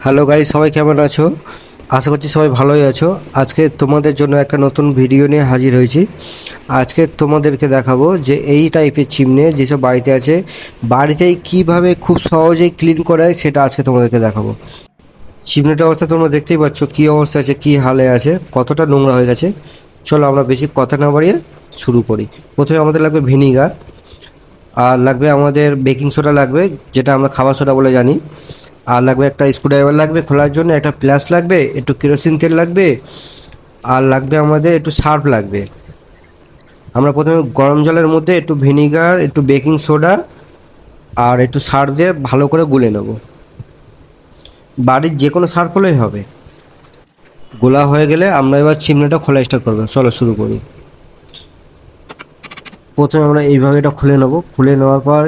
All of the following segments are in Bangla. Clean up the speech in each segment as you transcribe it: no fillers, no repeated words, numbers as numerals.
হ্যালো গাইস, সবাই কেমন আছো? আশা করছি সবাই ভালোই আছো। আজকে তোমাদের জন্য একটা নতুন ভিডিও নিয়ে হাজির হয়েছি। আজকে তোমাদেরকে দেখাবো যে এই টাইপের চিমনে যেসব বাড়িতে আছে, বাড়িতেই কিভাবে খুব সহজেই ক্লিন করা হয় সেটা আজকে তোমাদেরকে দেখাবো। চিমনিটার অবস্থা তোমরা দেখতেই পাচ্ছ, কী অবস্থা আছে, কী হালে আছে, কতটা নোংরা হয়ে গেছে। চলো আমরা বেশি কথা না বাড়িয়ে শুরু করি। প্রথমে আমাদের লাগবে ভিনিগার, আর লাগবে আমাদের বেকিং সোডা লাগবে, যেটা আমরা খাবার সোডা বলে জানি। আর লাগবে একটা স্ক্রুড্রাইভার লাগবে খোলার জন্য, একটা প্লাস লাগবে, একটু কেরোসিন তেল লাগবে, আর লাগবে আমাদের একটু সার্ফ লাগবে। আমরা প্রথমে গরম জলের মধ্যে একটু ভিনিগার, একটু বেকিং সোডা আর একটু সার্ফ দিয়ে ভালো করে গুলে নেব। বাড়ির যে কোনো সার্ফ হলেই হবে। গোলা হয়ে গেলে আমরা এবার চিমনিটা খোলা স্টার্ট করবো। চলো শুরু করি। প্রথমে আমরা এইভাবে এটা খুলে নেব। খুলে নেওয়ার পর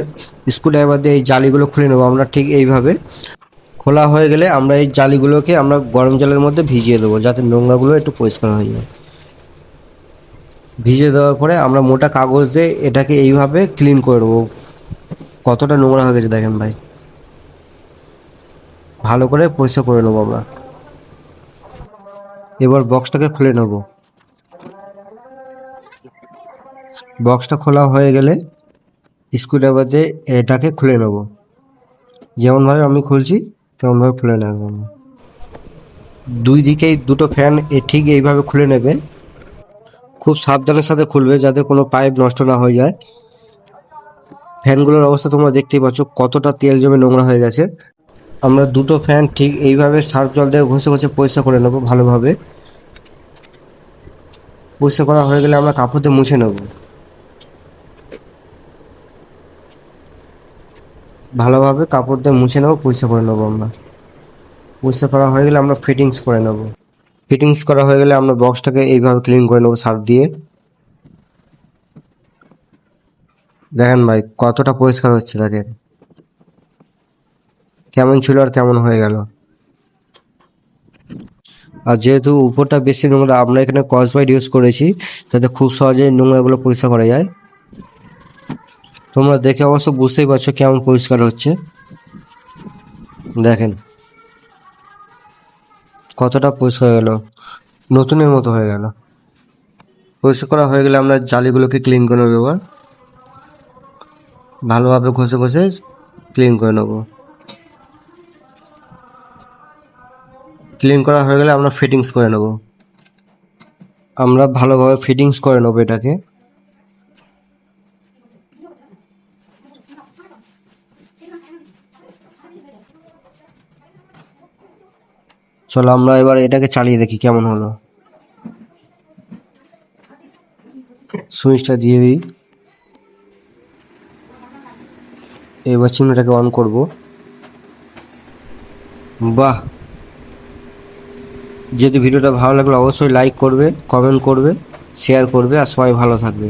স্ক্রুড্রাইভার দিয়ে এই জালিগুলো খুলে নেবো আমরা, ঠিক এইভাবে। খোলা হয়ে গেলে আমরা এই জালিগুলোকে আমরা গরম জলের মধ্যে ভিজিয়ে দেবো, যাতে নোংরাগুলো একটু পরিষ্কার হয়ে যায়। ভিজিয়ে দেওয়ার পরে আমরা মোটা কাগজ দিয়ে এটাকে এইভাবে ক্লিন করে নেবো। কতটা নোংরা হয়ে গেছে দেখেন ভাই, ভালো করে পরিষ্কার করে নেবো আমরা। এবার বক্সটাকে খুলে নেব। বক্সটা খোলা হয়ে গেলে স্ক্রুড্রাইভার দিয়ে এটাকে খুলে নেব। যেমনভাবে আমি খুলছি তেমনভাবে খুলে নেব। দুই দিকেই দুটো ফ্যান ঠিক এইভাবে খুলে নেবে। খুব সাবধানের সাথে খুলবে যাতে কোনো পাইপ নষ্ট না হয়ে যায়। ফ্যানগুলোর অবস্থা তোমরা দেখতেই পাচ্ছ, কতটা তেল জমে নোংরা হয়ে গেছে। আমরা দুটো ফ্যান ঠিক এইভাবে সার্ফ জল দিয়ে ঘষে ঘষে পরিষ্কার করে নেবো ভালোভাবে। পরিষ্কার করা হয়ে গেলে আমরা কাপড় দিয়ে মুছে নেব ভালোভাবে। কাপড় দিয়ে মুছে নেবো, পরিষ্কার করে নেবো আমরা। পরিষ্কার করা হয়ে গেলে আমরা ফিটিংস করে নেব। ফিটিংস করা হয়ে গেলে আমরা বক্সটাকে এইভাবে ক্লিন করে নেবো সার্ফ দিয়ে। দেখেন ভাই কতটা পরিষ্কার হচ্ছে, দেখেন কেমন ছিল আর কেমন হয়ে গেল। আর যেহেতু উপরটা বেশি নোংরা, আমরা এখানে স্কচব্রাইট ইউজ করেছি যাতে খুব সহজে নোংরাগুলো পরিষ্কার করা যায়। তোমরা দেখে অবশ্য বুঝতেই পারছো কেমন পরিষ্কার হচ্ছে। দেখেন কতটা পরিষ্কার হয়ে গেল, নতুনের মতো হয়ে গেল। পরিষ্কার করা হয়ে গেলে আমরা জালিগুলোকে ক্লিন করে নেবো। এবার ভালোভাবে ঘষে ঘষে ক্লিন করে নেবো। ক্লিন করা হয়ে গেলে আমরা ফিটিংস করে নেব। আমরা ভালোভাবে ফিটিংস করে নেবো এটাকে। চলো আমরা এবার এটাকে চালিয়ে দেখি কেমন হলো। সুইচটা দিয়ে দিই। এবার চিমনিটাকে অন করব। বাহ! যদি ভিডিওটা ভালো লাগলে অবশ্যই লাইক করবে, কমেন্ট করবে, শেয়ার করবে, আর সবাই ভালো থাকবে।